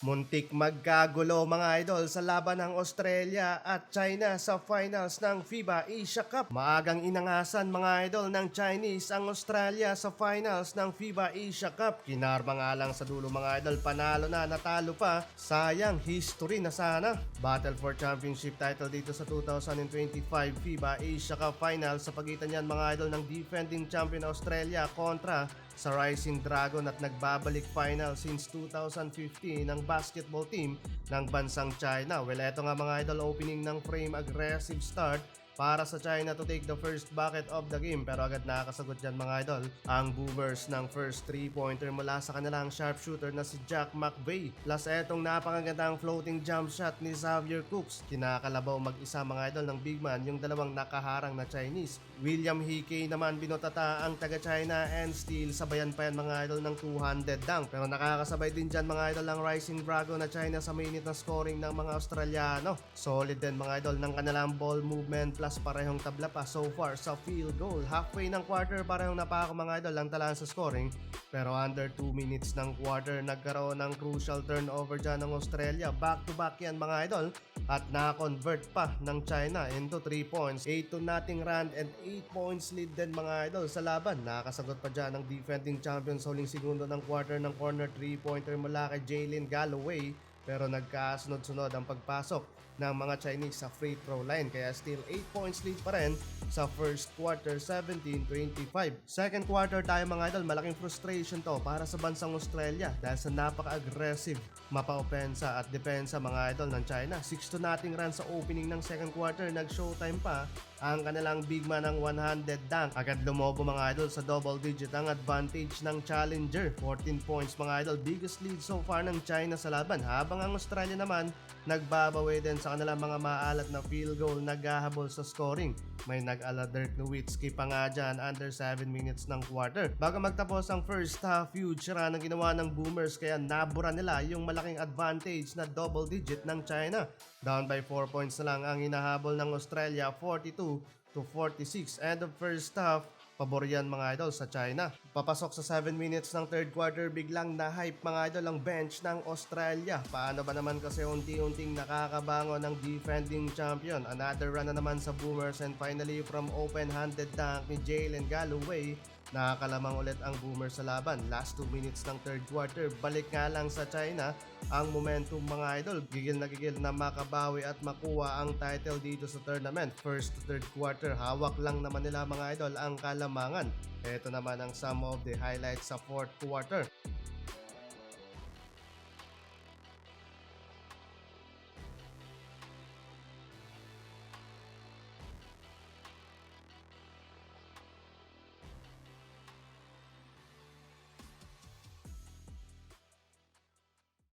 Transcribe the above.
Muntik magkagulo mga idol sa laban ng Australia at China sa finals ng FIBA Asia Cup. Maagang inangasan mga idol ng Chinese ang Australia sa finals ng FIBA Asia Cup. Kinarma nga lang sa dulo mga idol, panalo na, natalo pa. Sayang, history na sana. Battle for championship title dito sa 2025 FIBA Asia Cup Finals sa pagitan niyan mga idol ng defending champion Australia kontra sa Rising Dragon at nagbabalik final since 2015 ng basketball team ng bansang China. Well, eto nga mga idol, opening ng frame, aggressive start para sa China to take the first bucket of the game, pero agad nakakasagot dyan mga idol ang Boomers ng first 3-pointer mula sa kanilang sharpshooter na si Jack McVay. Plus etong napakagandang floating jump shot ni Xavier Cooks. Kinakalabaw mag-isa mga idol ng big man yung dalawang nakaharang na Chinese. William Hickey naman binotata ang taga-China and steal, sabayan pa yan mga idol ng two-handed dunk, pero nakakasabay din dyan mga idol ang Rising Dragon na China sa mainit na scoring ng mga Australiano. Solid din mga idol ng kanilang ball movement plus parehong tabla pa so far sa field goal. Halfway ng quarter parehong napako mga idol ang talaan sa scoring, pero under 2 minutes ng quarter nagkaroon ng crucial turnover dyan ng Australia. Back to back yan mga idol at na-convert pa ng China into 3 points. 8-0 run and 8 points lead din mga idol sa laban. Nakasagot pa dyan ng defending champion sa huling segundo ng quarter ng corner 3-pointer mula kay Jalen Galloway, pero nagkasunod-sunod ang pagpasok ng mga Chinese sa free throw line, kaya still 8 points lead pa rin sa first quarter, 17-25. Second quarter tayo mga idol, malaking frustration to para sa bansang Australia dahil sa napaka-aggressive mapa-opensa at depensa mga idol ng China. 6-2 run sa opening ng second quarter, nag-showtime pa ang kanilang big man ng one-handed dunk. Agad lumobo mga idol sa double digit ang advantage ng challenger. 14 points mga idol, biggest lead so far ng China sa laban, habang ang Australia naman nagbabawi din sa kanilang mga maalat na field goal, naghahabol sa scoring. May nag-ala Dirk Nowitzki pa nga dyan under 7 minutes ng quarter. Bago magtapos ang first half, huge run ang ginawa ng Boomers, kaya nabura nila yung malaking advantage na double digit ng China. Down by 4 points na lang ang hinahabol ng Australia, 42-46. End of first half, pabor yan mga idol sa China. Papasok sa 7 minutes ng third quarter, biglang na-hype mga idol ang bench ng Australia. Paano ba naman kasi unti-unting nakakabangon ng defending champion. Another run na naman sa Boomers and finally from open-handed dunk ni Jalen Galloway, nakakalamang ulit ang Boomers sa laban. Last 2 minutes ng third quarter, balik nga lang sa China ang momentum mga idol. Gigil na makabawi at makuha ang title dito sa tournament. First to third quarter, hawak lang naman nila mga idol ang kalamangan. Ito naman ang some of the highlights sa fourth quarter.